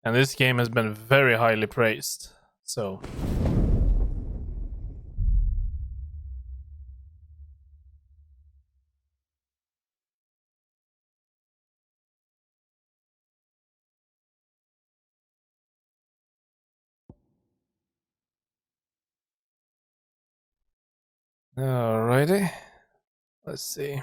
And this game has been very highly praised. So alrighty. Let's see.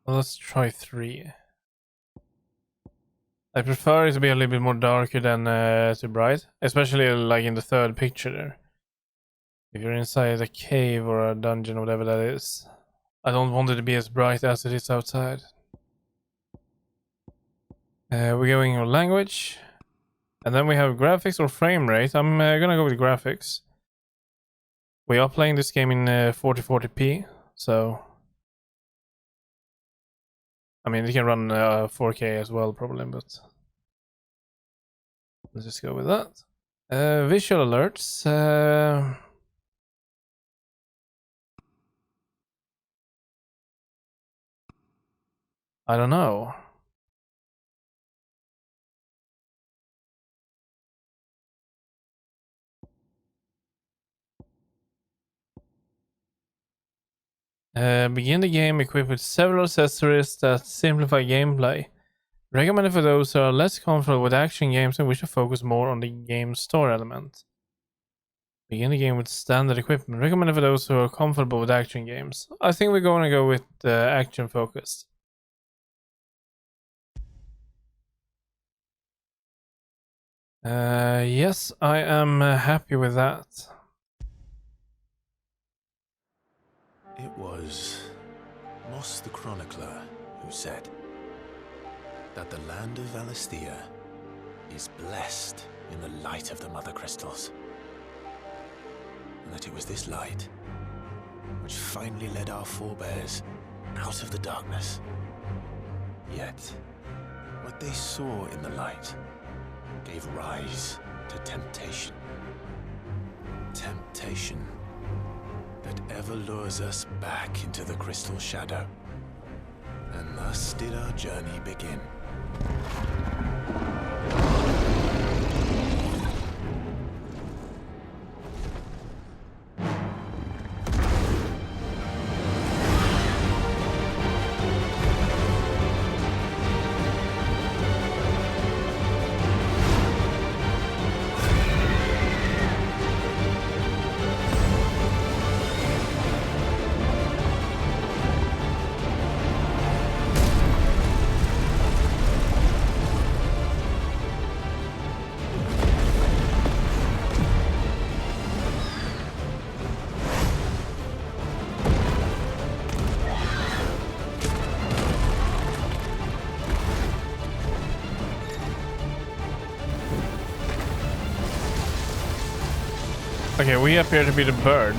Well, let's try 3. I prefer it to be a little bit more darker than too bright, especially like in the third picture there. If you're inside a cave or a dungeon or whatever that is, I don't want it to be as bright as it is outside. We're going on language, and then we have graphics or frame rate. I'm gonna go with graphics. We are playing this game in 4040p, so I mean it can run 4K as well probably, but let's just go with that. Visual alerts. I don't know. Begin the game equipped with several accessories that simplify gameplay. Recommended for those who are less comfortable with action games and wish to focus more on the game's story element. Begin the game with standard equipment. Recommended for those who are comfortable with action games. I think we're going to go with action focused. Yes, I am happy with that. It was Moss the Chronicler who said that the land of Valisthea is blessed in the light of the Mother Crystals, and that it was this light which finally led our forebears out of the darkness. Yet, what they saw in the light gave rise to temptation. Temptation that ever lures us back into the crystal shadow. And thus did our journey begin. Okay, we appear to be the bird.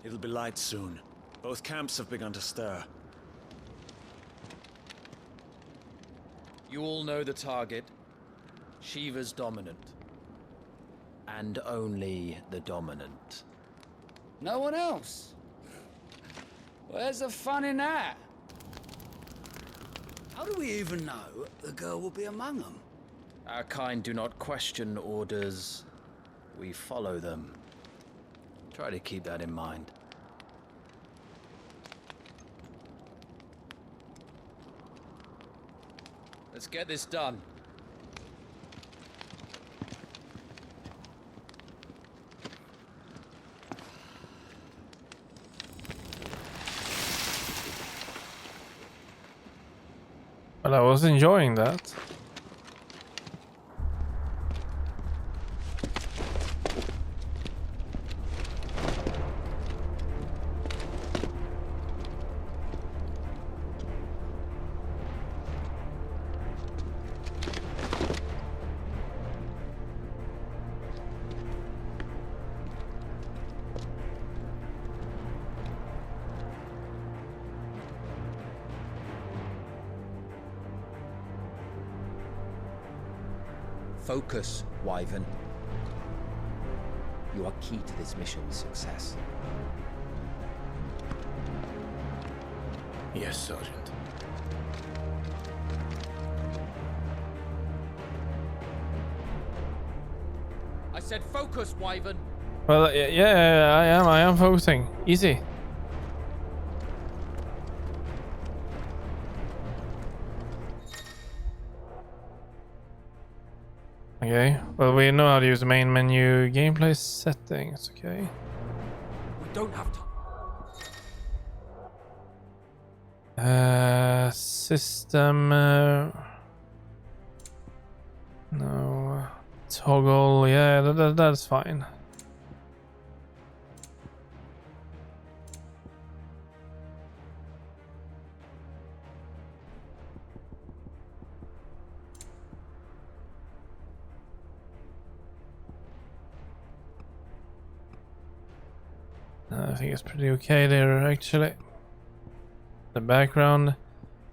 It'll be light soon. Both camps have begun to stir. You all know the target. Shiva's dominant. And only the dominant. No one else? Where's the fun in that? How do we even know the girl will be among them? Our kind do not question orders. We follow them. Try to keep that in mind. Let's get this done. Well, I was enjoying that. Focus, Wyvern. You are key to this mission's success. Yes, Sergeant. I said focus, Wyvern. Well, yeah, I am focusing. Easy. Okay, well, we know how to use the main menu gameplay settings, okay. We don't have time. System, no, toggle, yeah, that's fine. I think it's pretty okay there, actually. The background,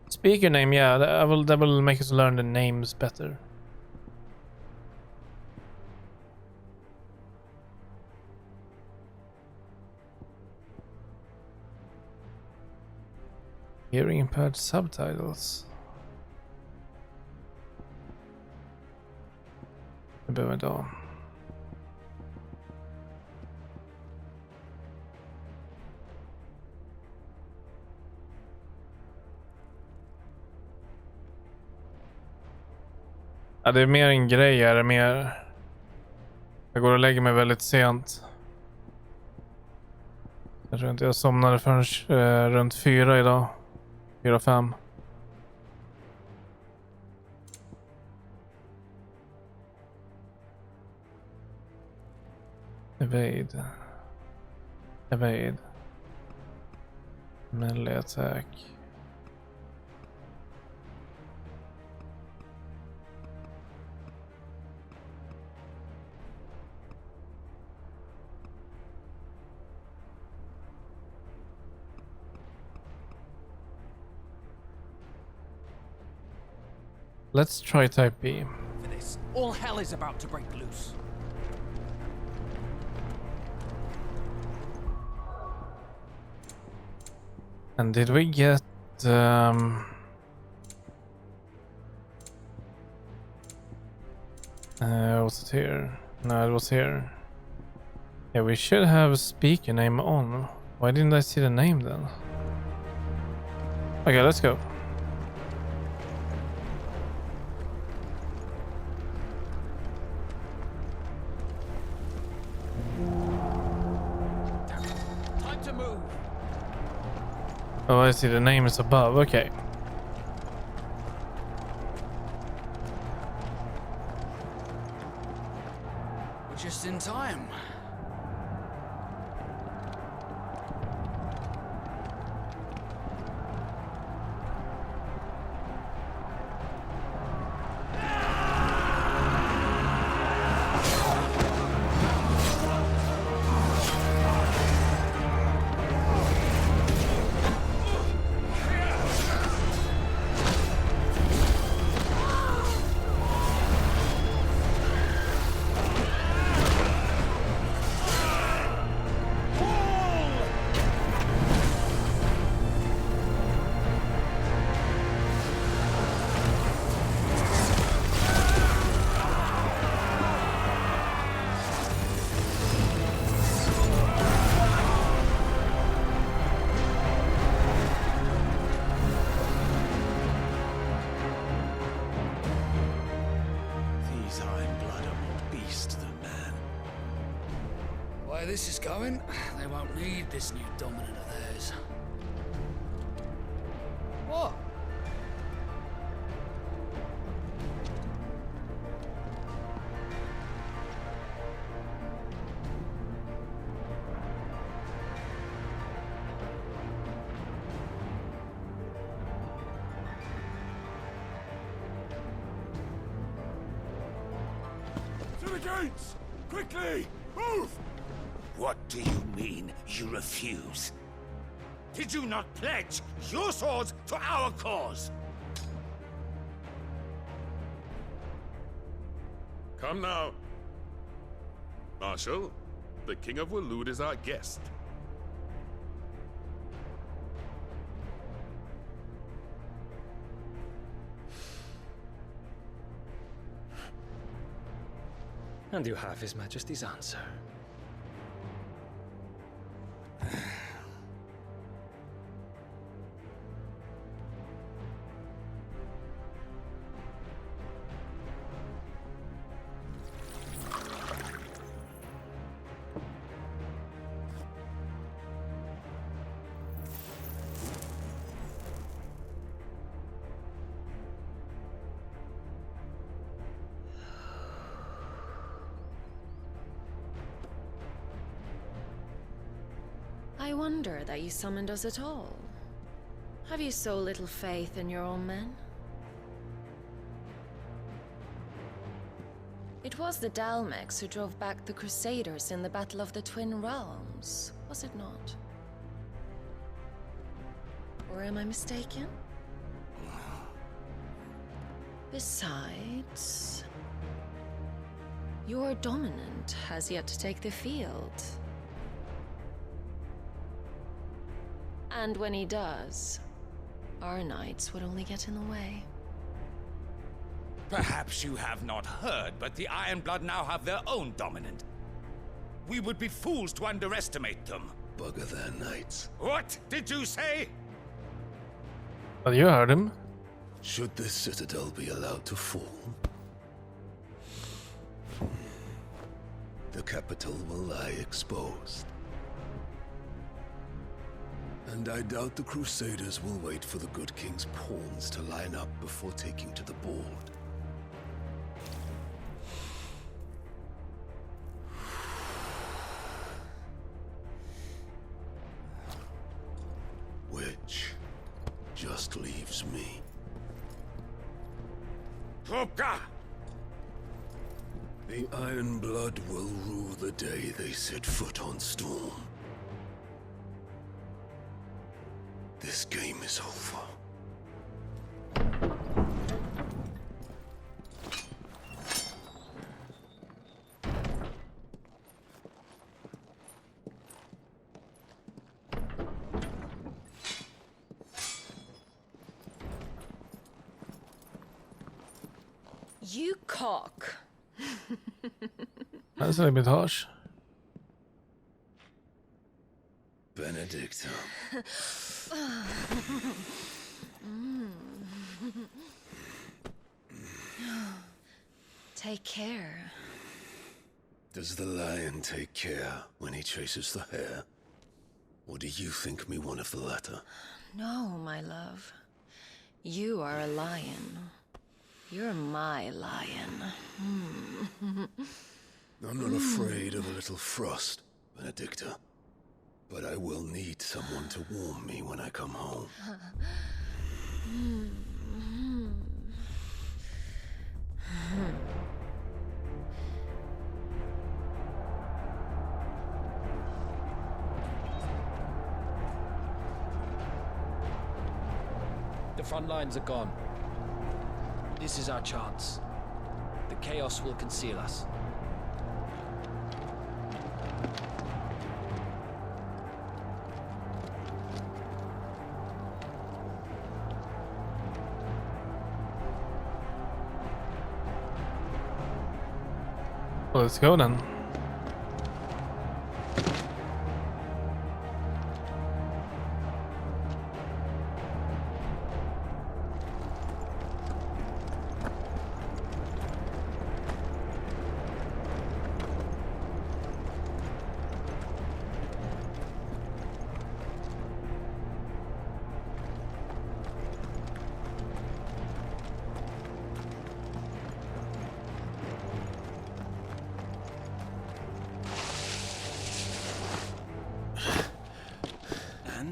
speaker name, yeah, that will make us learn the names better. Hearing impaired subtitles. Det behöver jag inte ha. Ja, det är mer en grej, är det mer. Jag går och lägger mig väldigt sent. Jag tror inte jag somnade förrän runt 4 idag. 4-5. Evade. Evade. Melee attack. Let's try type B. For this, all hell is about to break loose. And did we get was it here? No, it was here. Yeah, we should have speaker name on. Why didn't I see the name then? Okay, let's go. Time to move. Oh, I see the name is above. Okay. We're just in time. The way this is going, they won't need this new dominant of theirs. What? To the gates! Quickly! Move! What do you mean, you refuse? Did you not pledge your swords to our cause? Come now. Marshal, the King of Waloed is our guest. And you have His Majesty's answer. I wonder that you summoned us at all. Have you so little faith in your own men? It was the Dalmex who drove back the Crusaders in the Battle of the Twin Realms, was it not? Or am I mistaken? Besides, your dominant has yet to take the field. And when he does, our knights would only get in the way. Perhaps you have not heard, but the Ironblood now have their own dominant. We would be fools to underestimate them. Bugger their knights. What did you say? Well, you heard him. Should this citadel be allowed to fall, the capital will lie exposed. And I doubt the Crusaders will wait for the good king's pawns to line up before taking to the board. Which just leaves me. Hopka! The Ironblood will rue the day they set foot on Storm. This game is over. You cock. That's a little bit harsh. Benedicta. Take care. Does the lion take care when he chases the hare? Or do you think me one of the latter? No, my love. You are a lion. You're my lion. I'm not afraid of a little frost, Benedicta. But I will need someone to warm me when I come home. The front lines are gone. This is our chance. The chaos will conceal us. Well, let's go then.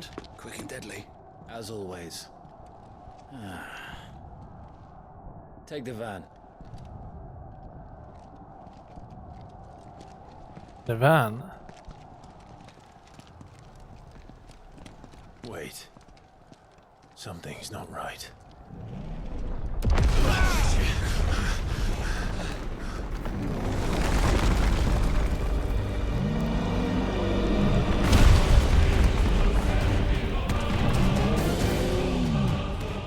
friend. Quick and deadly. As always. Take the van. The van. Wait. Something's not right.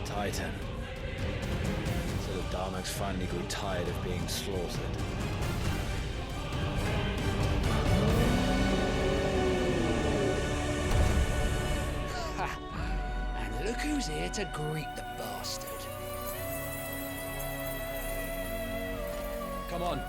Titan. So the Darmaks finally grew tired of being slaughtered. And look who's here to greet the bastard. Come on.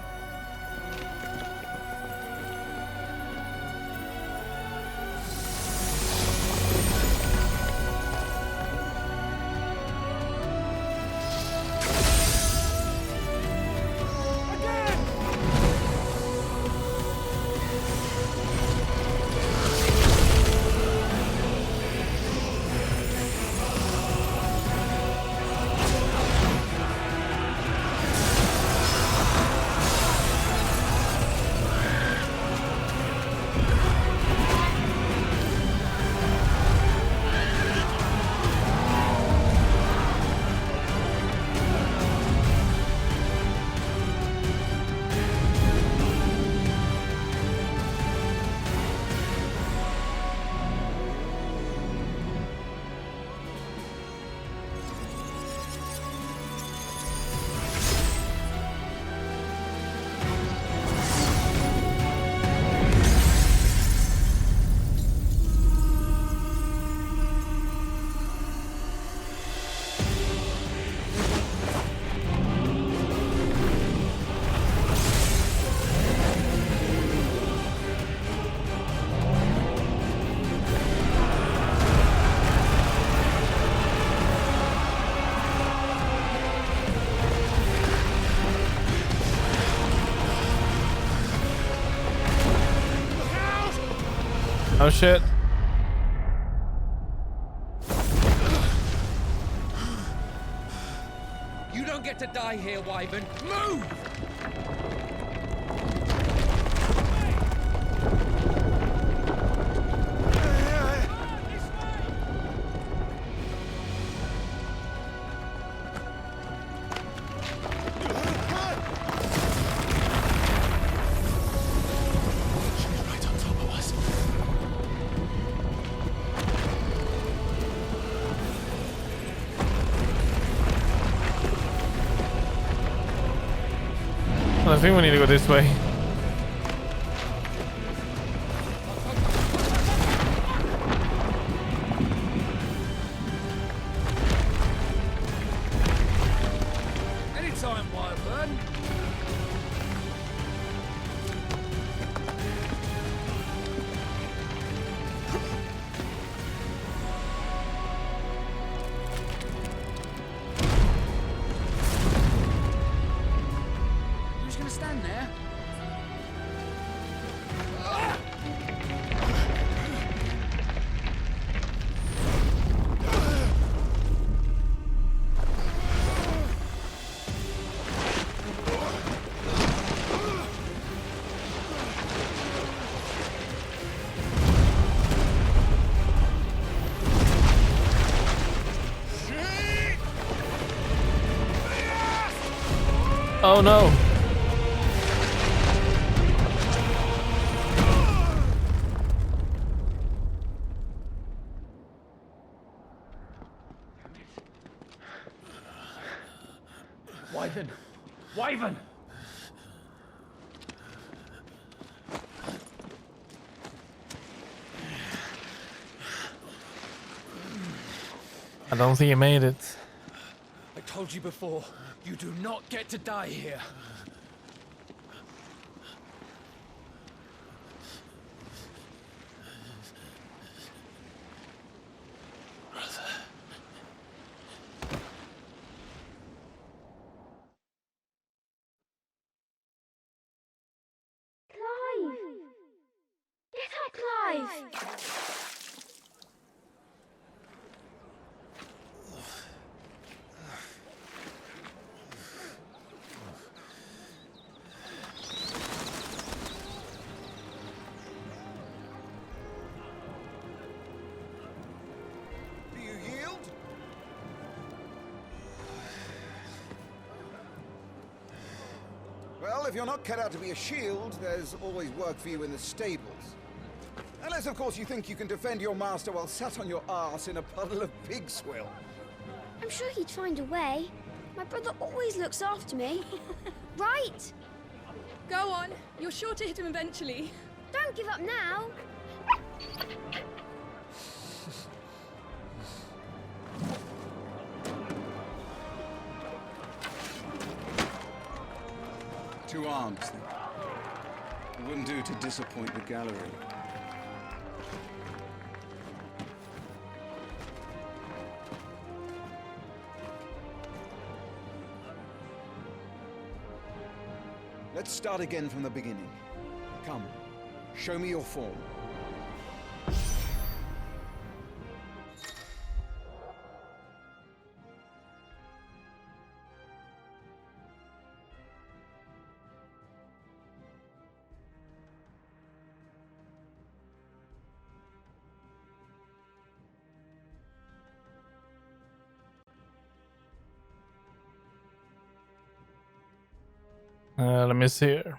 Oh shit. You don't get to die here, Wyvern. Move! I think we need to go this way. Anytime, Wyvern. You just gonna stand there? Oh no. Wyvern! Wyvern! I don't think he made it. I told you before, you do not get to die here. Clive! Get up, Clive! Well, if you're not cut out to be a shield, there's always work for you in the stables. Unless, of course, you think you can defend your master while sat on your arse in a puddle of pig swill. I'm sure he'd find a way. My brother always looks after me. Right? Go on. You're sure to hit him eventually. Don't give up now. Two arms, then. It wouldn't do to disappoint the gallery. Let's start again from the beginning. Come, show me your form. Let me see here.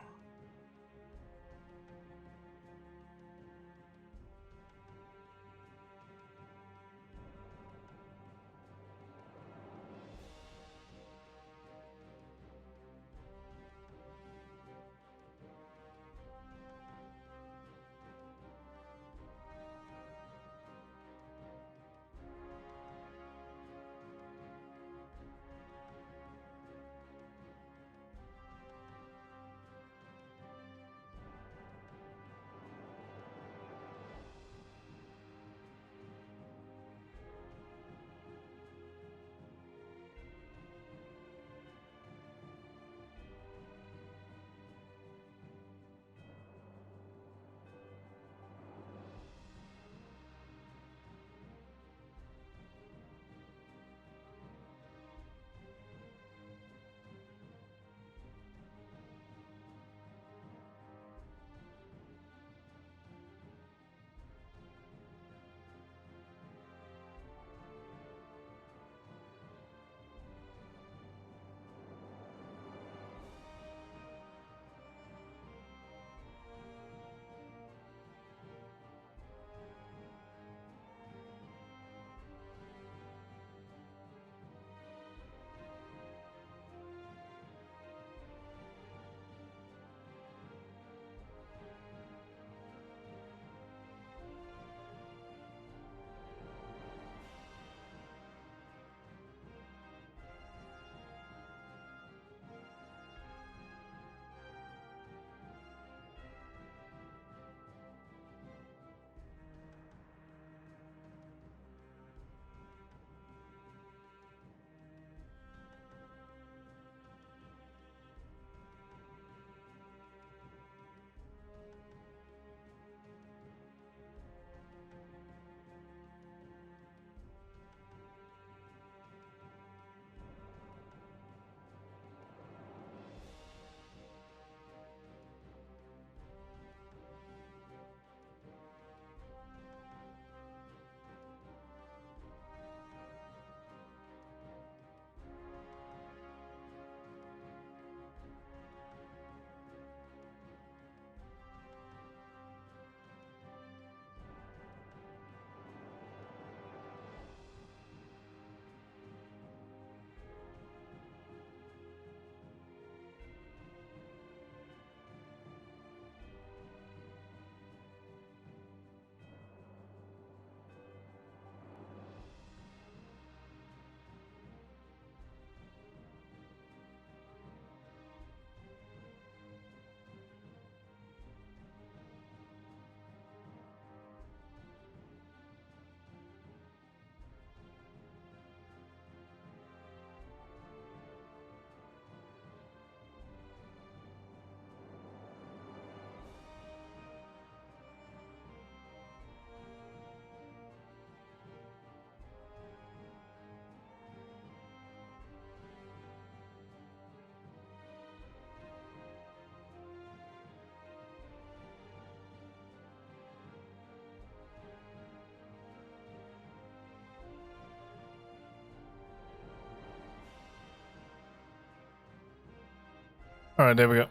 All right, there we go.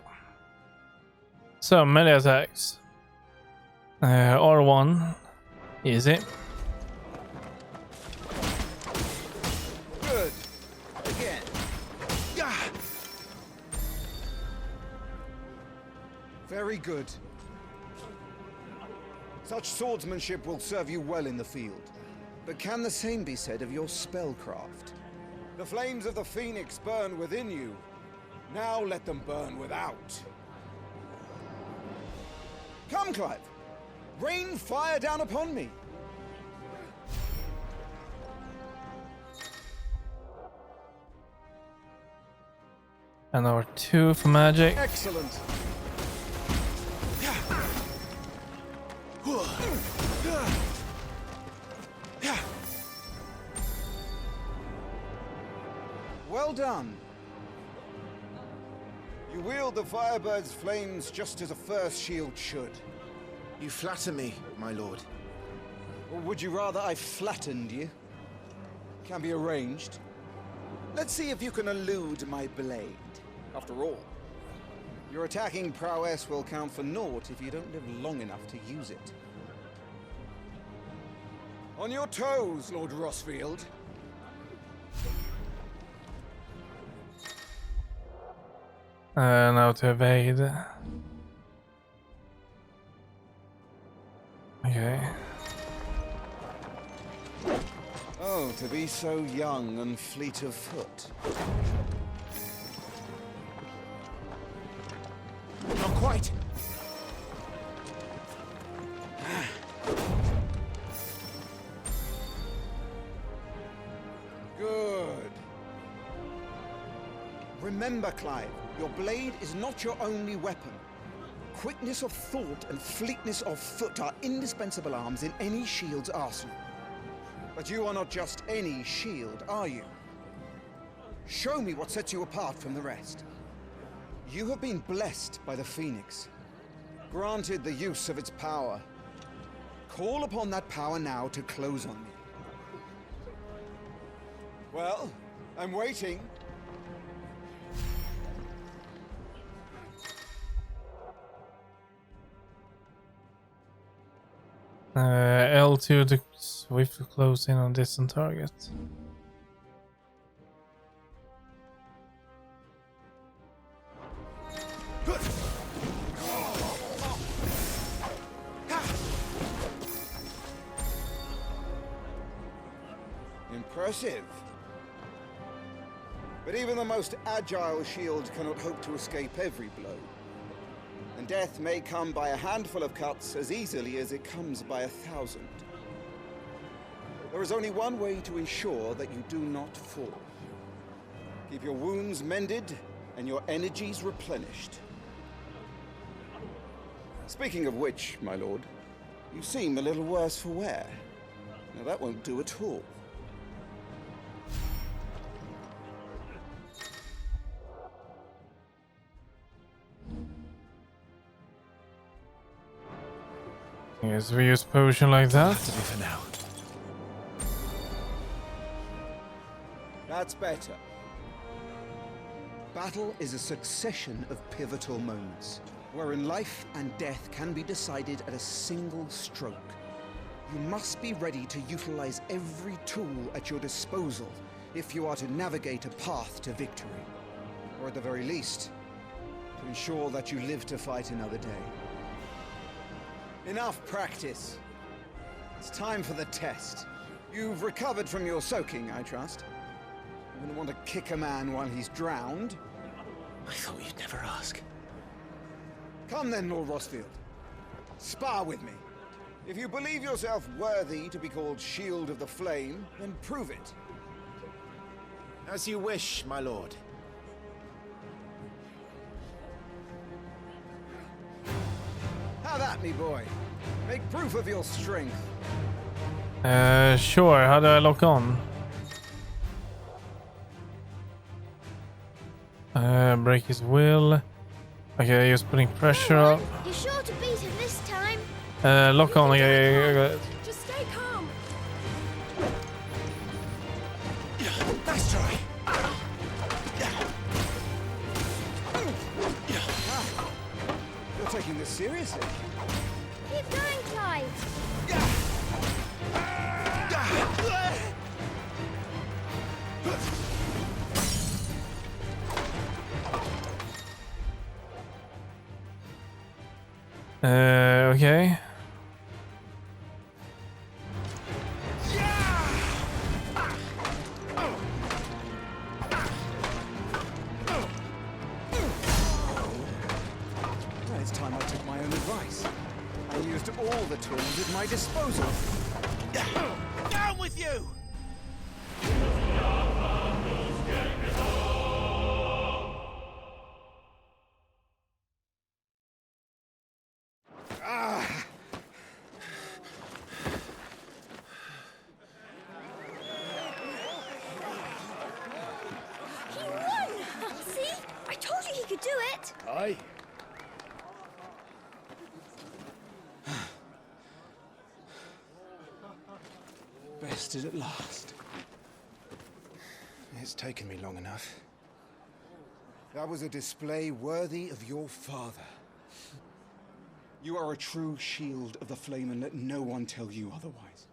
So melee attacks. R1, easy. Good. Again. Yeah. Very good. Such swordsmanship will serve you well in the field. But can the same be said of your spellcraft? The flames of the Phoenix burn within you. Now let them burn without. Come, Clive. Rain fire down upon me. And our 2 for magic. Excellent. Well done. You wield the Firebird's flames just as a first shield should. You flatter me, my lord. Or would you rather I flattened you? Can be arranged. Let's see if you can elude my blade. After all, your attacking prowess will count for naught if you don't live long enough to use it. On your toes, Lord Rossfield. Now to evade. Okay. Oh, to be so young and fleet of foot. Not quite. Good. Remember, Clive, your blade is not your only weapon. Quickness of thought and fleetness of foot are indispensable arms in any shield's arsenal. But you are not just any shield, are you? Show me what sets you apart from the rest. You have been blessed by the Phoenix, granted the use of its power. Call upon that power now to close on me. Well, I'm waiting. L2 to swiftly close in on distant target. Impressive. But even the most agile shield cannot hope to escape every blow. And death may come by a handful of cuts as easily as it comes by 1,000. There is only one way to ensure that you do not fall. Keep your wounds mended and your energies replenished. Speaking of which, my lord, you seem a little worse for wear. Now that won't do at all. Yes, we use potion like that. Have to be for now. That's better. Battle is a succession of pivotal moments, wherein life and death can be decided at a single stroke. You must be ready to utilize every tool at your disposal if you are to navigate a path to victory. Or at the very least, to ensure that you live to fight another day. Enough practice. It's time for the test. You've recovered from your soaking, I trust. You wouldn't want to kick a man while he's drowned. I thought you'd never ask. Come then, Lord Rossfield. Spar with me. If you believe yourself worthy to be called Shield of the Flame, then prove it. As you wish, my lord. Have at me, boy. Make proof of your strength. Sure. How do I lock on? Break his will. Okay, just putting pressure up. You're sure to beat him this time. Lock on. Okay. Just stay calm. Nice try. You're taking taking this seriously. Keep going, Clive. Okay. Well, it's time I took my own advice. I used all the tools at my disposal. Down with you! He won! See? I told you he could do it. Aye. Bested at last. It's taken me long enough. That was a display worthy of your father. You are a true shield of the flame, and let no one tell you otherwise.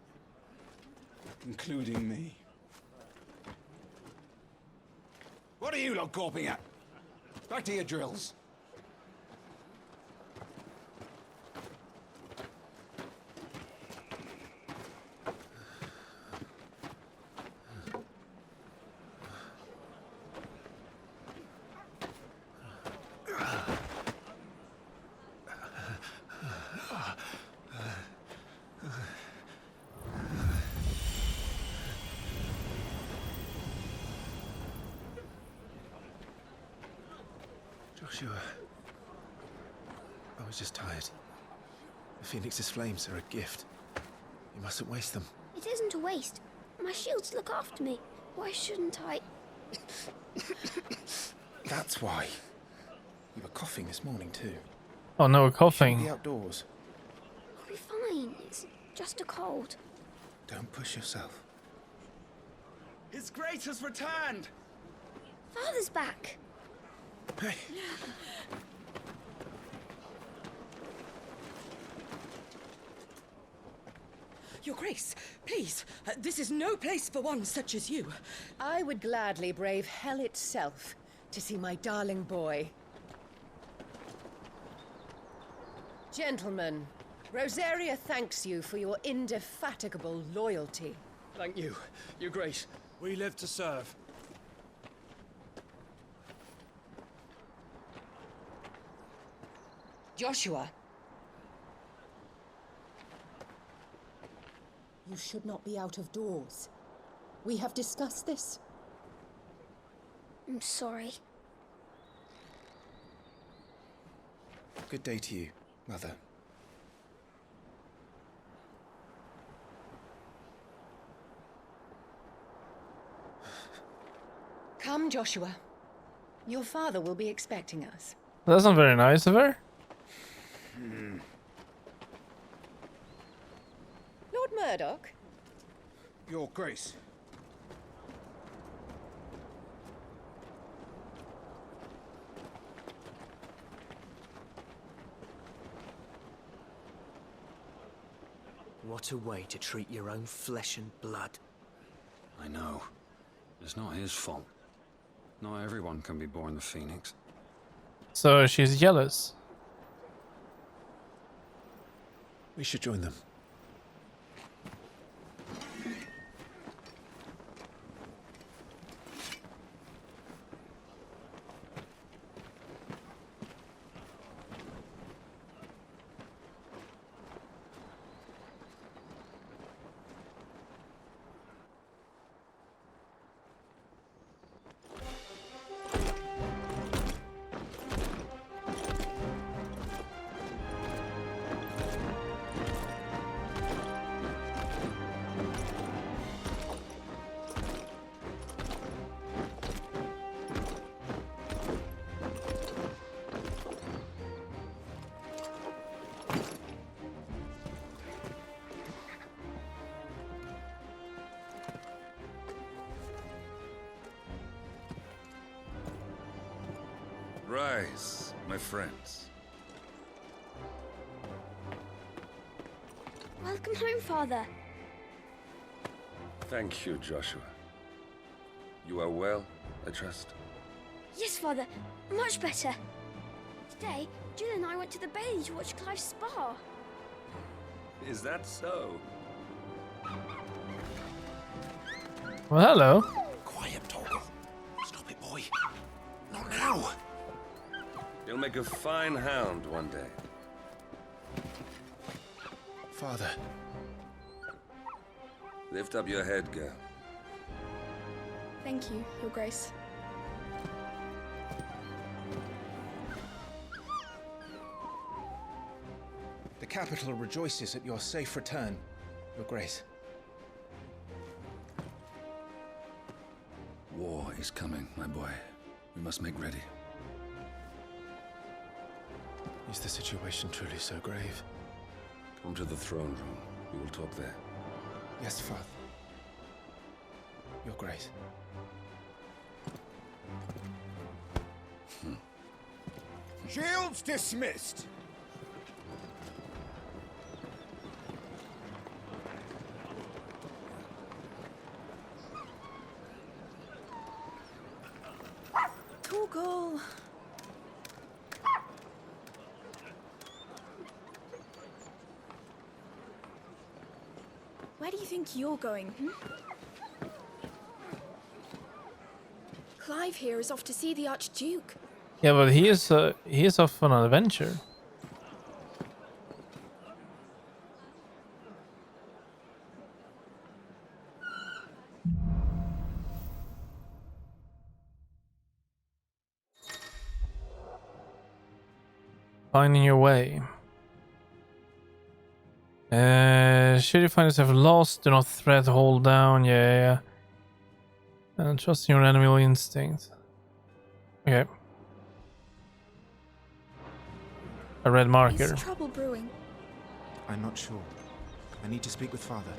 Including me. What are you lot gawping at? Back to your drills. Joshua, I was just tired. The Phoenix's flames are a gift. You mustn't waste them. It isn't a waste. My shields look after me. Why shouldn't I? That's why. You were coughing this morning too. Oh no, we're The coughing. outdoors. I'll be fine. It's just a cold. Don't push yourself. His Grace has returned! Father's back. Hey, Your Grace, please, this is no place for one such as you. I would gladly brave hell itself to see my darling boy. Gentlemen, Rosaria thanks you for your indefatigable loyalty. Thank you, Your Grace. We live to serve. Joshua. You should not be out of doors. We have discussed this. I'm sorry. good day to you, Mother. Come, Joshua. Your father will be expecting us. That's not very nice of her. Lord Murdoch? Your Grace. What a way to treat your own flesh and blood. I know. It's not his fault. Not everyone can be born the Phoenix. So she's jealous. We should join them. Rise, my friends. Welcome home, Father. Thank you, Joshua. You are well, I trust? Yes, Father. Much better. Today, Jill and I went to the Bailey to watch Clive's spa. Is that so? Well, hello. Quiet, Torgal. Stop it, boy. Not now. You'll make a fine hound one day. Father. Lift up your head, girl. Thank you, Your Grace. The capital rejoices at your safe return, Your Grace. War is coming, my boy. We must make ready. Is the situation truly so grave? Come to the throne room. We will talk there. Yes, Father. Your Grace. Shields dismissed. Torgal. Where do you think you're going, Clive here is off to see the Archduke. Yeah, but he is off on an adventure. Finding your way. Should you find yourself lost, do not threat, hold down, yeah. And trust in your animal instinct. Okay. A red marker. Is trouble brewing? I'm not sure. I need to speak with Father.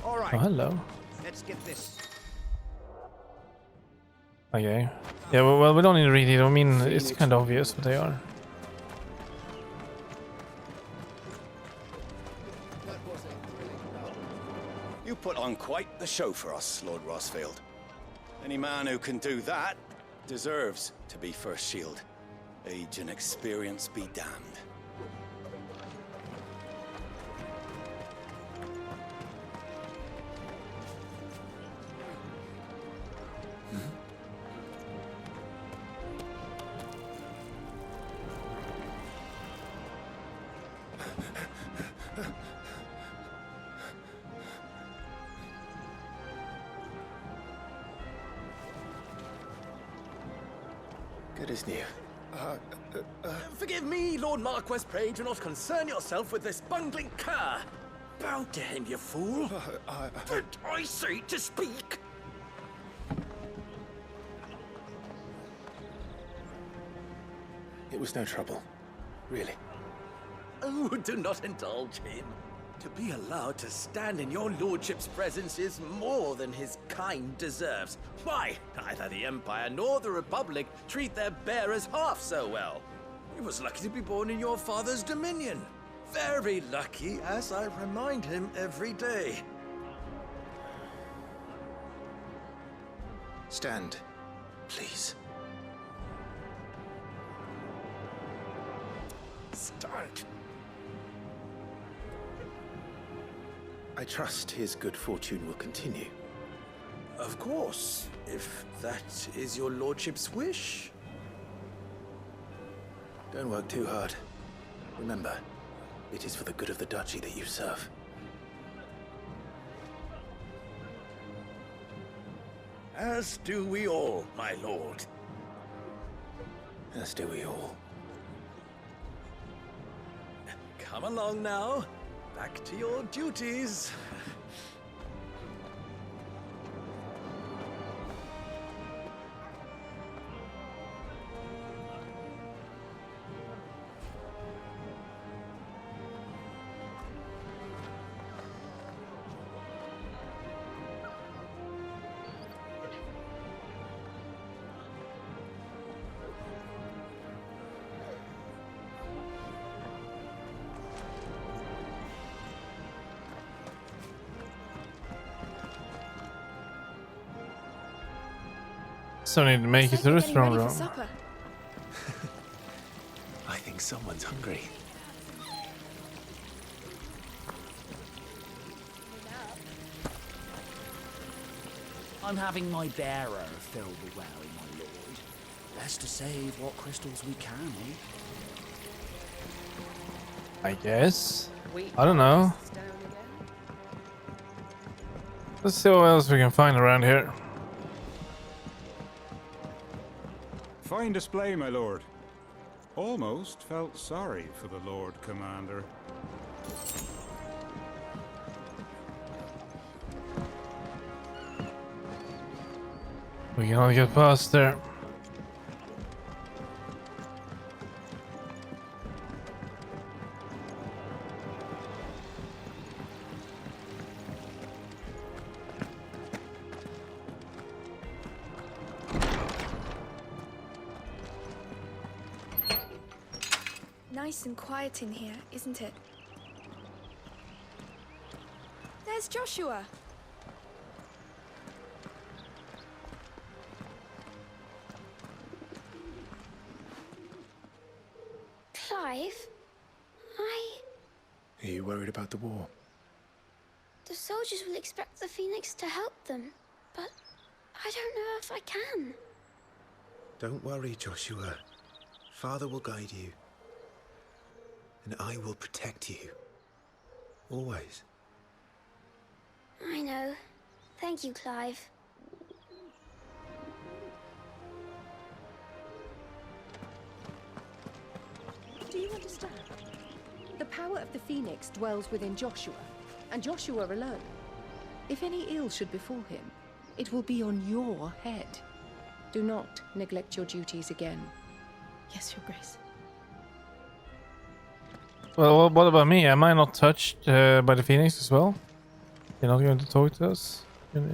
All right. Oh, hello. Let's get this. Okay. Yeah, well, we don't need to read it. I mean, it's kind of obvious what they are. You put on quite the show for us, Lord Rossfield. Any man who can do that deserves to be First Shield. Age and experience be damned. Good as new. Forgive me, Lord Marquess, pray do not concern yourself with this bungling cur. Bow to him, you fool. Did I say to speak? It was no trouble. Really. Oh, do not indulge him. To be allowed to stand in your lordship's presence is more than his kind deserves. Why, neither the Empire nor the Republic treat their bearers half so well. He was lucky to be born in your father's dominion. Very lucky, as I remind him every day. Stand, please. Stand. I trust his good fortune will continue. Of course, if that is your lordship's wish. Don't work too hard. Remember, it is for the good of the duchy that you serve. As do we all, my lord. As do we all. Come along now. Back to your duties. So I need to make it to the throne room. I think someone's hungry. I'm having my bearer fill the well, my lord. Best to save what crystals we can, eh? I guess. I don't know. Let's see what else we can find around here. Fine display, my lord. Almost felt sorry for the Lord Commander. We can only get past there. Nice and quiet in here, isn't it? There's Joshua. Clive, Are you worried about the war? the soldiers will expect the Phoenix to help them, but I don't know if I can. Don't worry, Joshua. Father will guide you. And I will protect you. Always. I know. Thank you, Clive. Do you understand? The power of the Phoenix dwells within Joshua, and Joshua alone. If any ill should befall him, it will be on your head. Do not neglect your duties again. Yes, Your Grace. Well, what about me? Am I not touched by the Phoenix as well? You're not going to talk to us? You're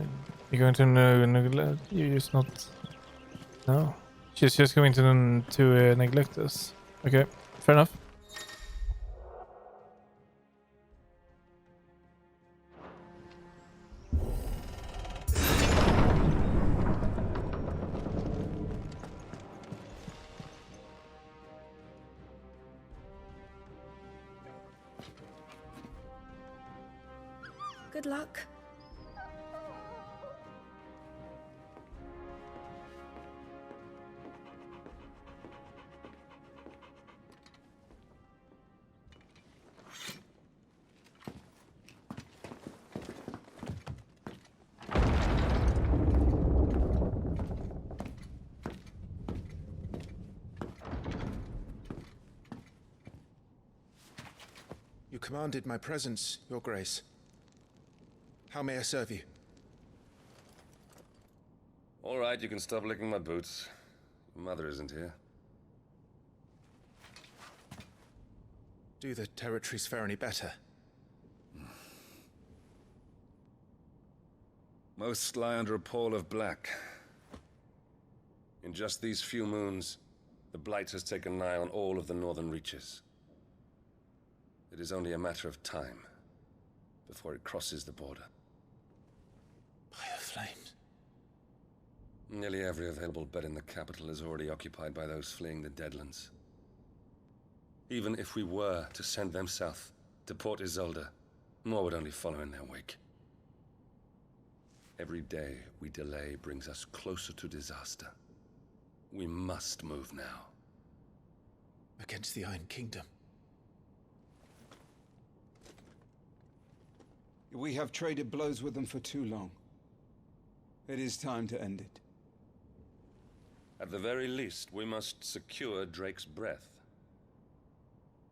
going to neglect? You're just not... No. She's just going to neglect us. Okay, fair enough. Good luck. You commanded my presence, Your Grace. How may I serve you? All right, you can stop licking my boots. Mother isn't here. Do the territories fare any better? Most lie under a pall of black. In just these few moons, the Blight has taken nigh on all of the northern reaches. It is only a matter of time before it crosses the border. By the flames. Nearly every available bed in the capital is already occupied by those fleeing the Deadlands. Even if we were to send them south, to Port Isolde, more would only follow in their wake. Every day we delay brings us closer to disaster. We must move now. Against the Iron Kingdom. We have traded blows with them for too long. It is time to end it. At the very least, we must secure Drake's breath.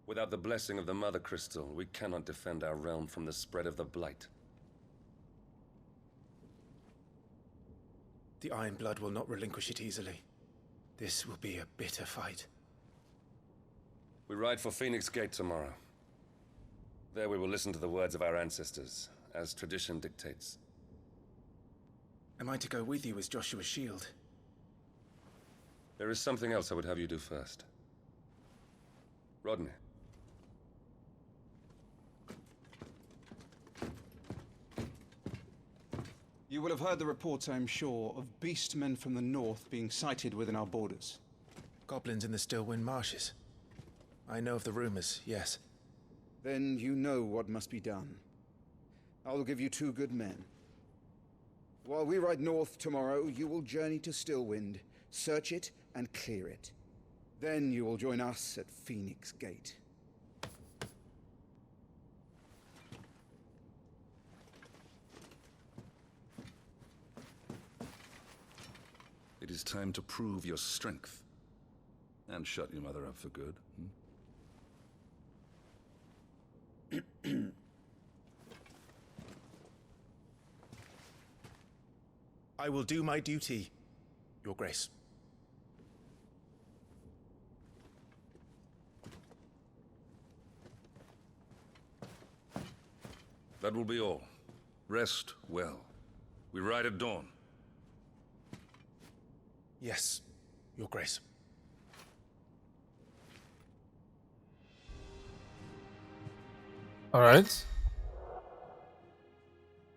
Without the blessing of the Mother Crystal, we cannot defend our realm from the spread of the Blight. The Iron Blood will not relinquish it easily. This will be a bitter fight. We ride for Phoenix Gate tomorrow. There we will listen to the words of our ancestors, as tradition dictates. Am I to go with you as Joshua's shield? There is something else I would have you do first. Rodney. You will have heard the reports, I'm sure, of beastmen from the north being sighted within our borders. Goblins in the Stillwind marshes. I know of the rumors, yes. Then you know what must be done. I will give you 2 good men. While we ride north tomorrow, you will journey to Stillwind, search it, and clear it. Then you will join us at Phoenix Gate. It is time to prove your strength. And shut your mother up for good. I will do my duty, Your Grace. That will be all. Rest well. We ride at dawn. Yes, Your Grace. Alright.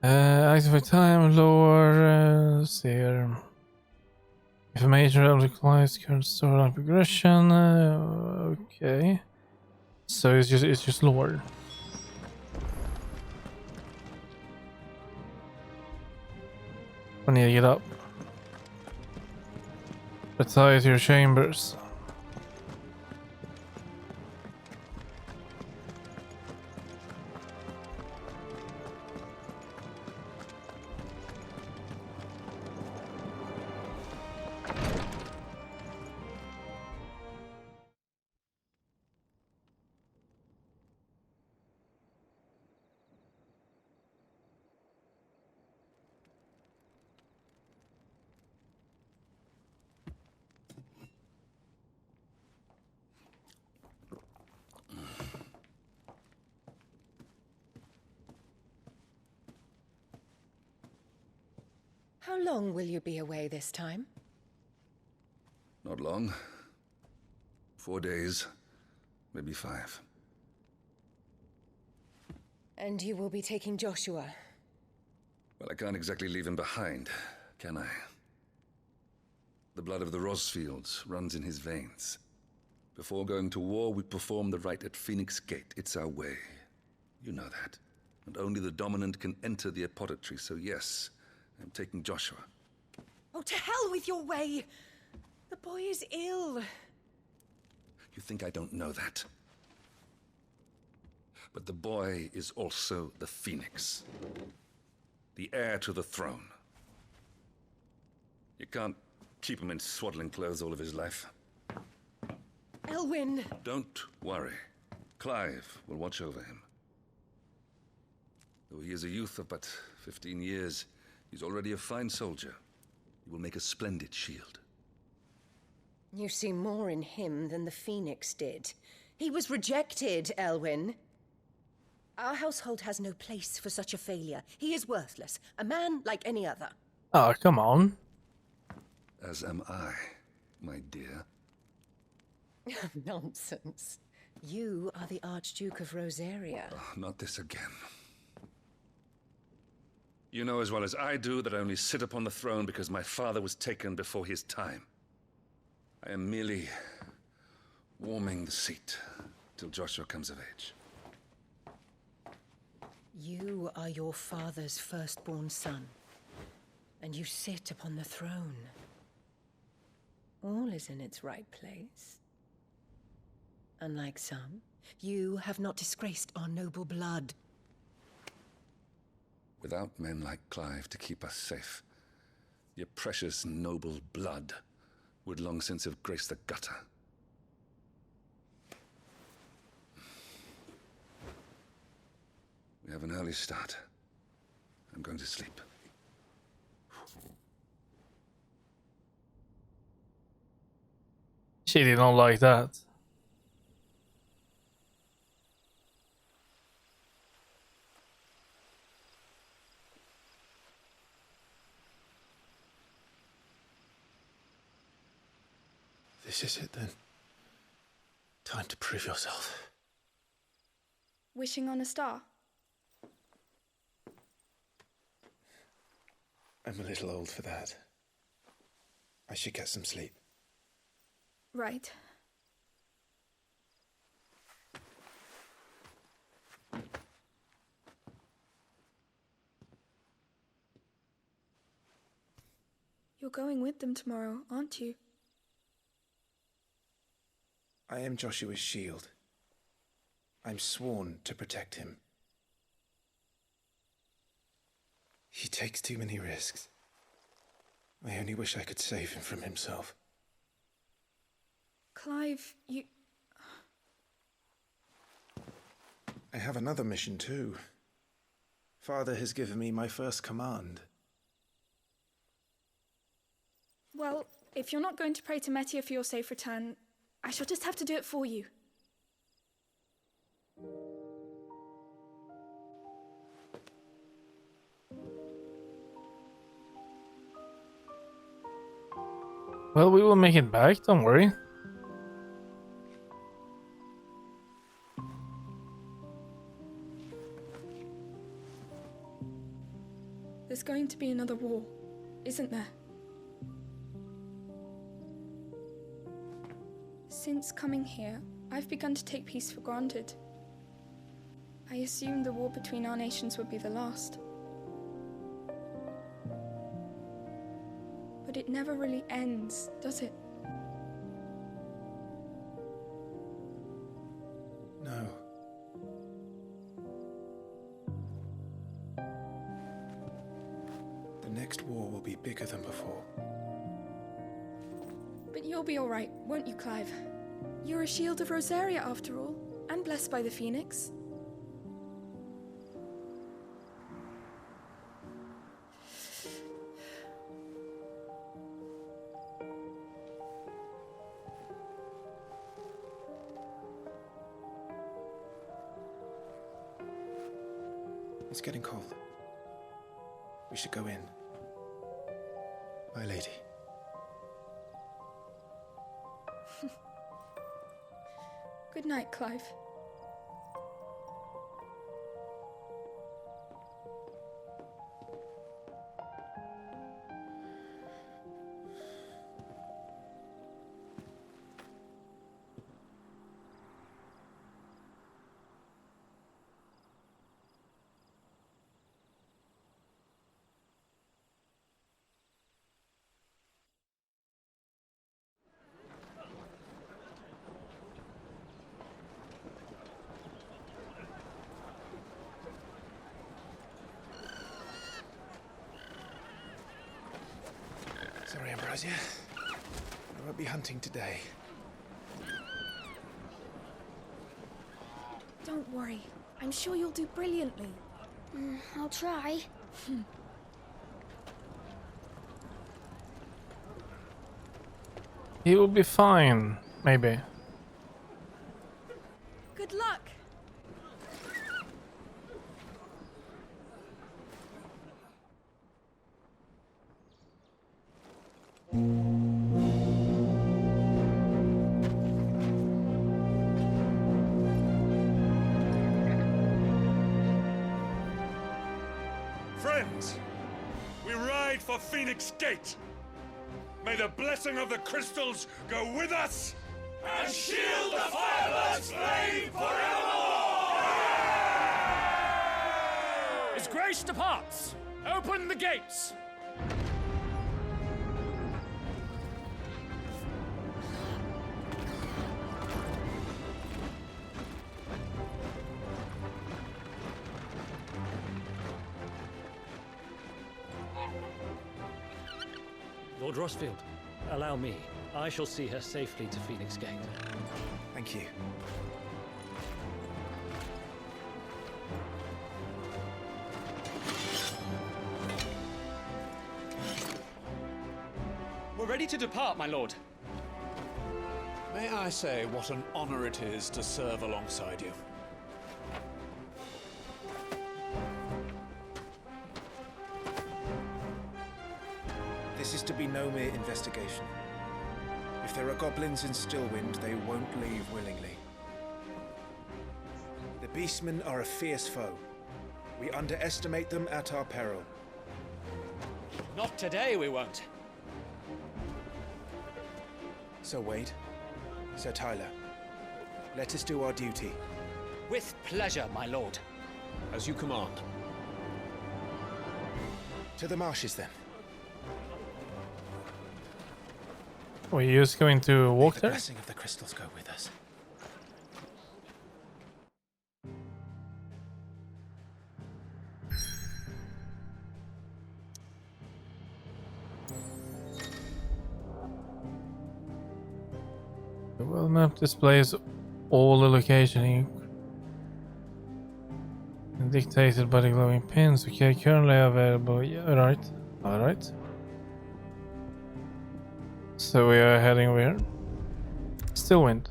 Activate time, lower, let's see here. Information of the client's current storyline progression, okay. So it's just lower. I need to get up. Retire to your chambers. How long will you be away this time? Not long. 4 days, maybe 5. And you will be taking Joshua? Well, I can't exactly leave him behind, can I? The blood of the Rosfields runs in his veins. Before going to war, we perform the rite at Phoenix Gate. It's our way. You know that. And only the dominant can enter the apothecary, so yes, I'm taking Joshua. Oh, to hell with your way! The boy is ill. You think I don't know that? But the boy is also the Phoenix. The heir to the throne. You can't keep him in swaddling clothes all of his life. Elwyn! Don't worry. Clive will watch over him. Though he is a youth of but 15 years, he's already a fine soldier. He will make a splendid shield. You see more in him than the Phoenix did. He was rejected, Elwyn. Our household has no place for such a failure. He is worthless. A man like any other. Oh, come on. As am I, my dear. Nonsense. You are the Archduke of Rosaria. Oh, not this again. You know as well as I do that I only sit upon the throne because my father was taken before his time. I am merely warming the seat till Joshua comes of age. You are your father's firstborn son, and you sit upon the throne. All is in its right place. Unlike some, you have not disgraced our noble blood. Without men like Clive to keep us safe, your precious noble blood would long since have graced the gutter. We have an early start. I'm going to sleep. She did not like that. This is it then. Time to prove yourself. Wishing on a star? I'm a little old for that. I should get some sleep. Right. You're going with them tomorrow, aren't you? I am Joshua's shield. I'm sworn to protect him. He takes too many risks. I only wish I could save him from himself. Clive, you... I have another mission too. Father has given me my first command. Well, if you're not going to pray to Metia for your safe return, I shall just have to do it for you. Well, we will make it back, don't worry. There's going to be another war, isn't there? Since coming here, I've begun to take peace for granted. I assumed the war between our nations would be the last. But it never really ends, does it? No. The next war will be bigger than before. But you'll be all right, won't you, Clive? You're a shield of Rosaria, after all, and blessed by the Phoenix. It's getting cold. We should go in. My lady. Good night, Clive. Sorry, Ambrosia. I won't be hunting today. Don't worry. I'm sure you'll do brilliantly. I'll try. He will be fine, maybe. Good luck! Friends, we ride for Phoenix Gate. May the blessing of the crystals go with us And shield the Firebird's flame forevermore! His Grace departs. Open the gates. Lord Rossfield, allow me. I shall see her safely to Phoenix Gate. Thank you. We're ready to depart, my lord. May I say what an honor it is to serve alongside you? This is to be no mere investigation. If there are goblins in Stillwind, they won't leave willingly. The Beastmen are a fierce foe. We underestimate them at our peril. Not today, we won't. Sir Wade, Sir Tyler, let us do our duty. With pleasure, my lord. As you command. To the marshes, then. Were you just going to walk May the there? blessing of the crystals go with us. The world map displays all the location dictated by the glowing pins. Okay, currently available. Yeah, right. Alright. So we are heading where? Stillwind.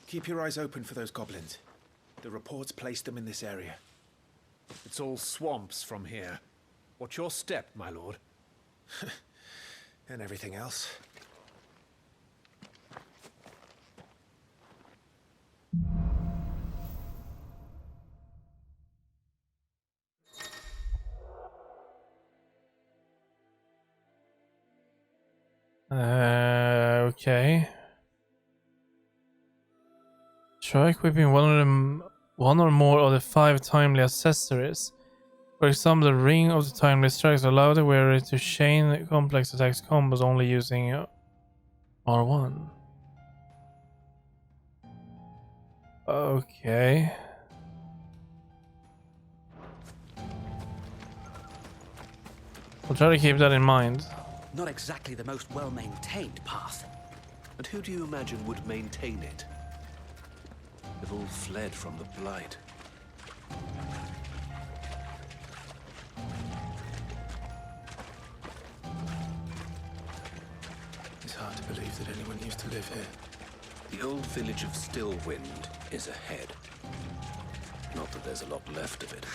Keep your eyes open for those goblins. The reports placed them in this area. It's all swamps from here. What's your step, my lord? And everything else. Okay. Try equipping one or more of the 5 timely accessories. For example, the ring of the timely strikes allow the wearer to chain complex attacks combos only using R1. Okay. We'll try to keep that in mind. Not exactly the most well-maintained path. And who do you imagine would maintain it? They've all fled from the Blight. It's hard to believe that anyone used to live here. The old village of Stillwind is ahead. Not that there's a lot left of it.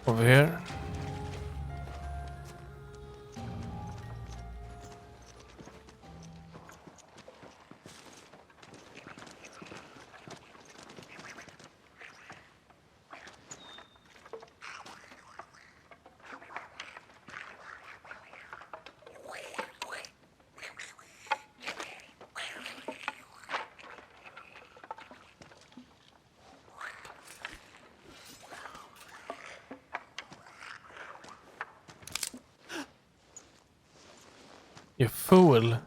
Over here. You fool.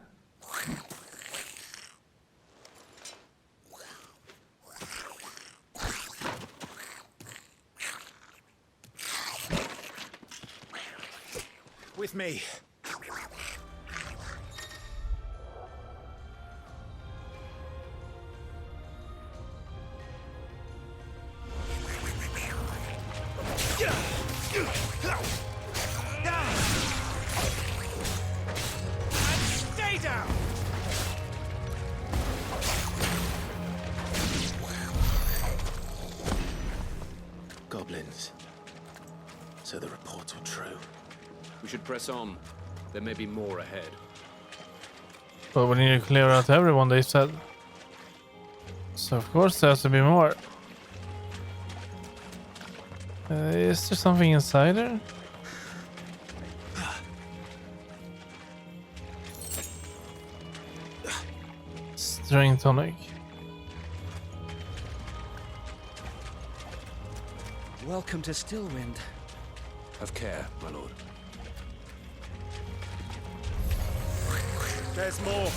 With me. Stay down! Goblins. So the reports were true. We should press on. There may be more ahead. But we need to clear out everyone, they said. So of course there has to be more. Is there something inside there? Strength tonic. Welcome to Stillwind. Have care, my lord. There's more.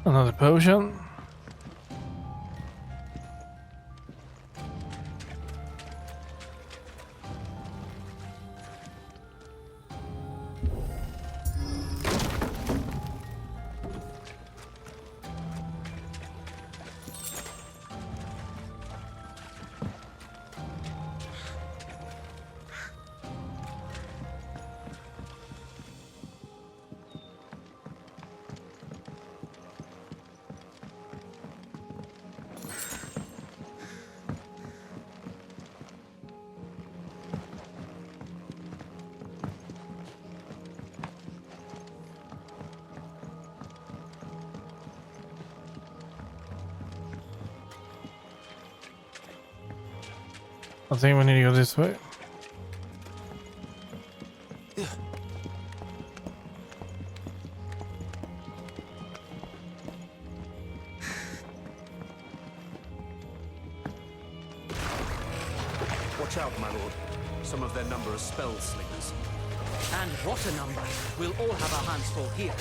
Another potion. I think we need to go this way. Watch out, my lord. Some of their number are spell slingers. And what a number! We'll all have our hands full here.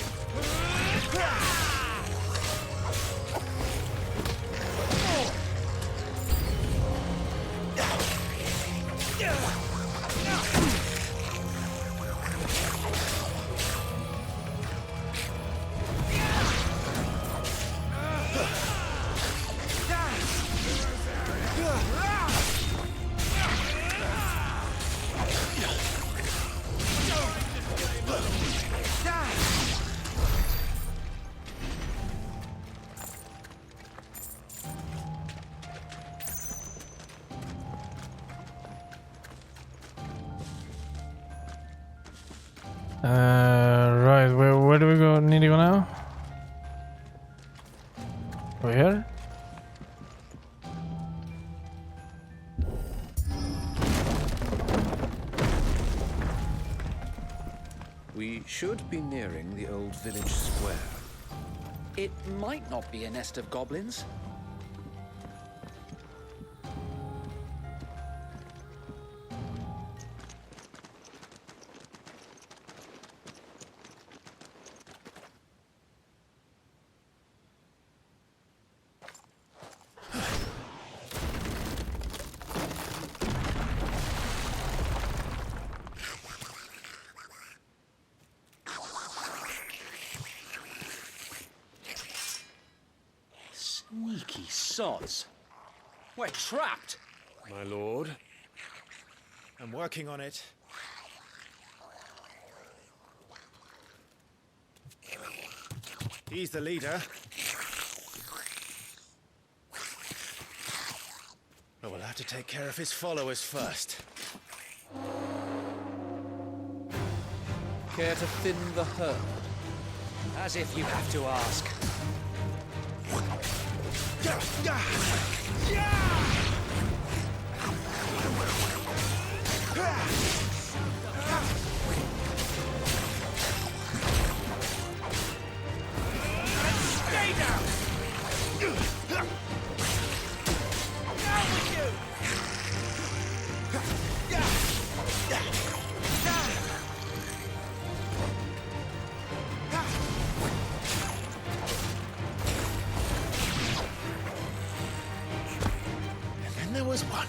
Right, where do we go? Need to go now? Over here? We should be nearing the old village square. It might not be a nest of goblins. Sneaky sods. We're trapped. My lord. I'm working on it. He's the leader. But we'll have to take care of his followers first. Care to thin the herd? As if you have to ask. Stay down! Down with you! And then there was one.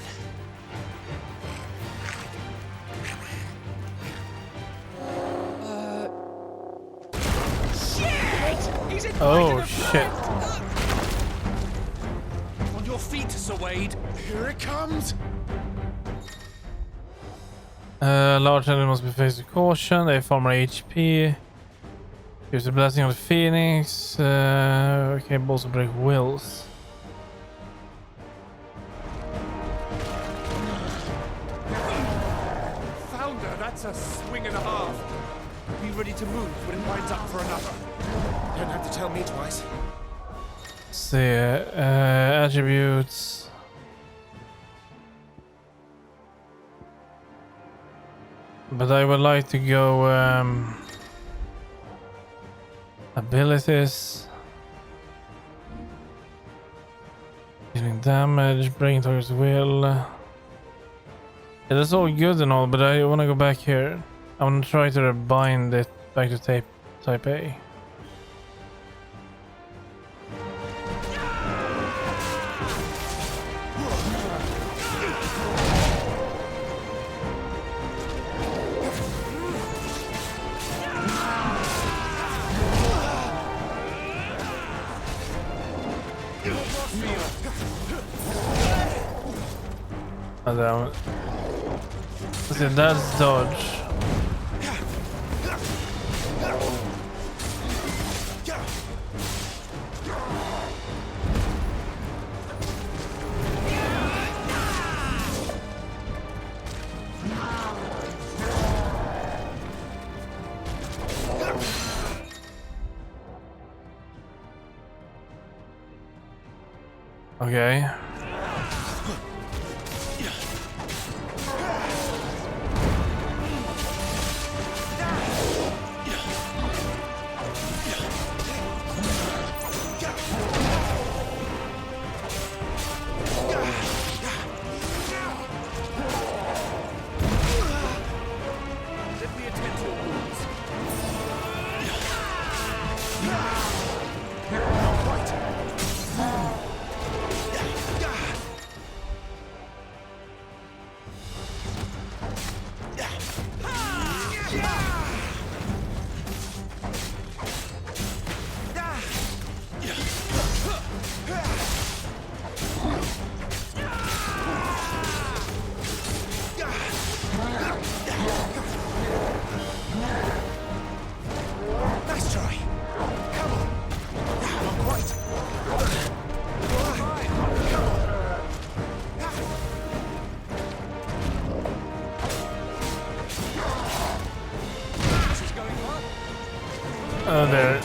Oh shit. On your feet, Sir Wade. Here it comes. Large enemy must be faced with caution. They have more HP. Use the blessing of the Phoenix. Okay, balls break wills. Founder, that's a swing and a half. Be ready to move when it lines up for another. Don't have to tell me twice. See, attributes. But I would like to go abilities. Dealing damage, breaking target's will. Yeah, that's all good and all, but I want to go back here. I want to try to bind it back to type A. Oh, damn. See, that's dodge. Okay. Let me attend to your wounds. Not quite. Nice try. Come on. Not quite. This is going well. Oh, there.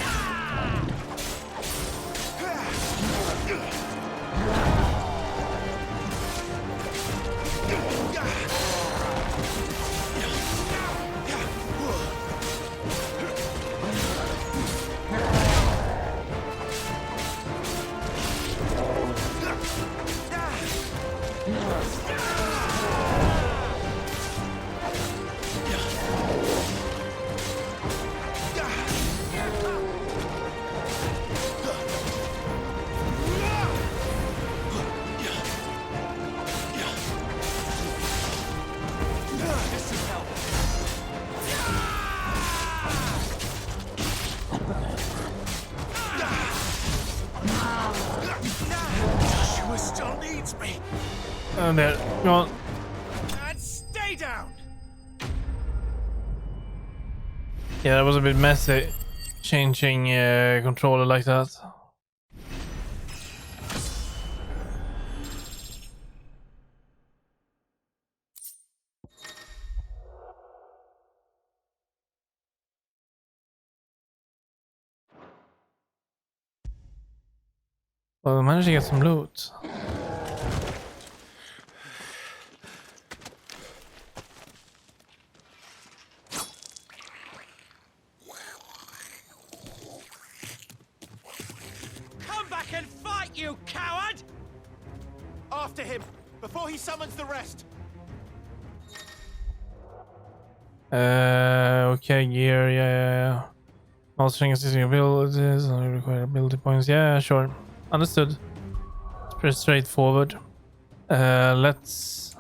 Joshua still needs me. Oh, there. Go on. And stay down. Yeah, that was a bit messy. Changing controller like that. Well, I managed to get some loot. Come back and fight, you coward! After him, before he summons the rest. Okay, gear, yeah. Mastering existing abilities, require ability points, yeah, sure. Understood. It's pretty straightforward. Let's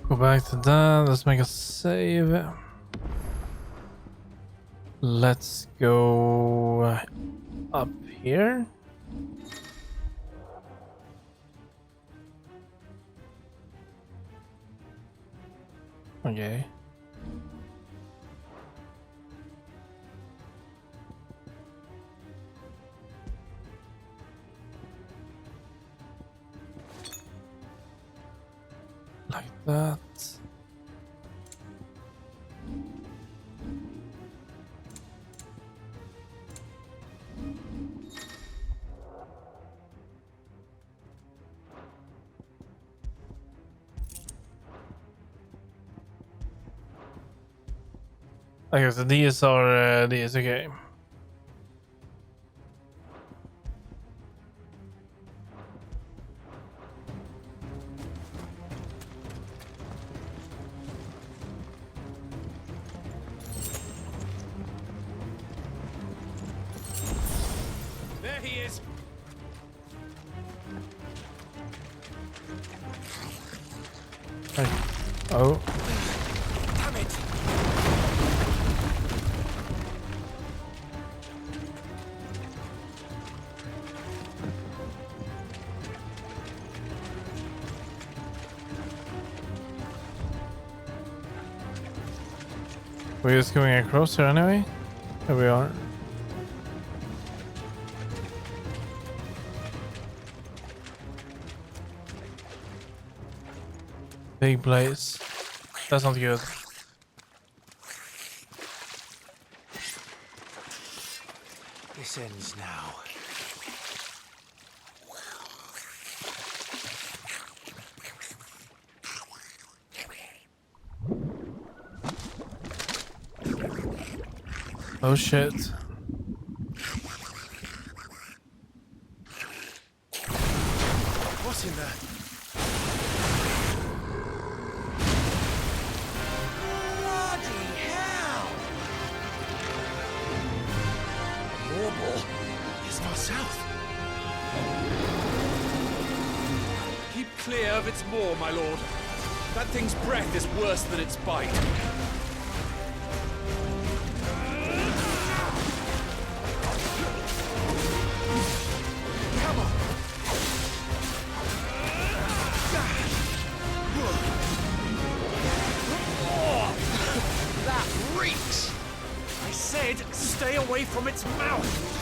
go back to that. Let's make a save. Let's go up here. Okay. Like that. Okay, so these are these, okay. There he is. Hey. Oh. Damn it. We're just going across here anyway. Here we are. Big place. That's not good. This ends now. Oh shit. What's in there? Bloody hell! Warble is far south. Keep clear of its maw, my lord. That thing's breath is worse than its bite. Come on! That reeks! I said stay away from its mouth!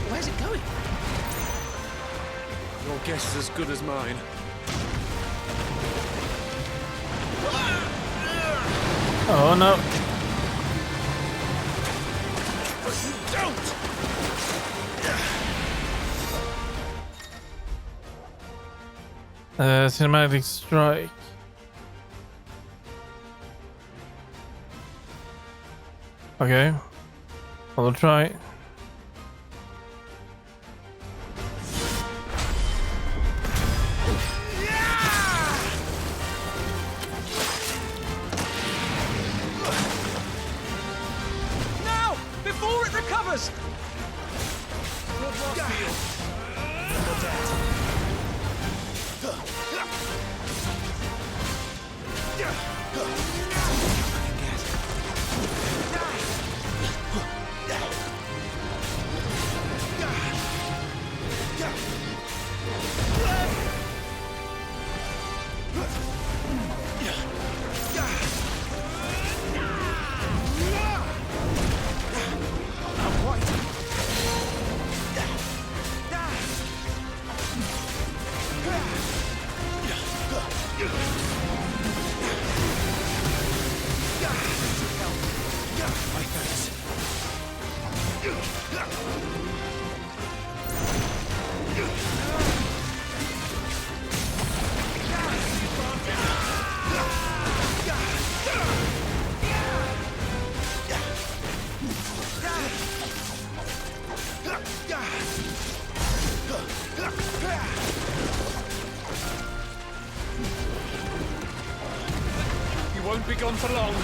Where's it going? Your guess is as good as mine. Oh no. Don't! Cinematic strike. Okay. I'll try. Now! Before it recovers! Lord Rossfield. You won't be gone for long.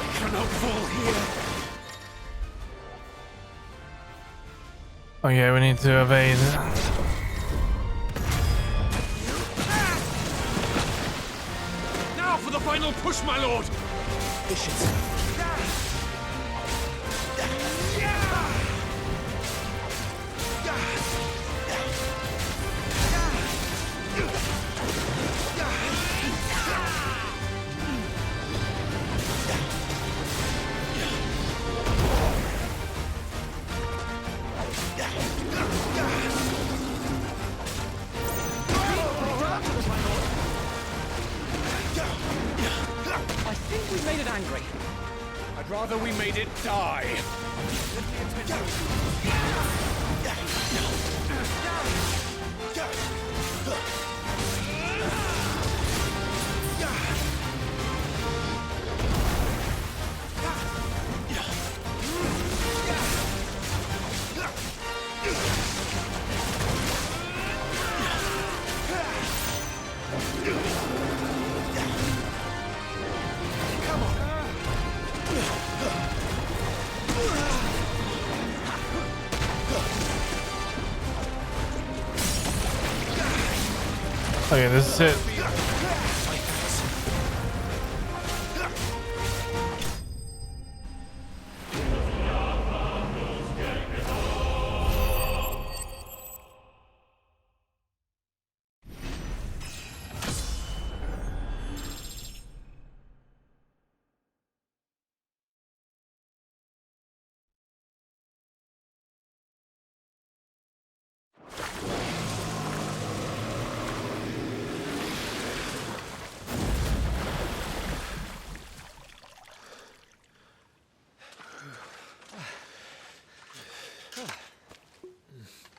I cannot fall here. Oh yeah, we need to evade. Now for the final push, my lord. I think we made it angry. rather we made it die. Okay, this is it.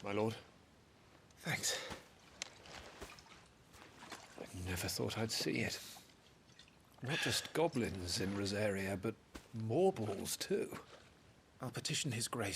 My lord. Thanks. I never thought I'd see it. Not just goblins in Rosaria, but morbals too. I'll petition his grace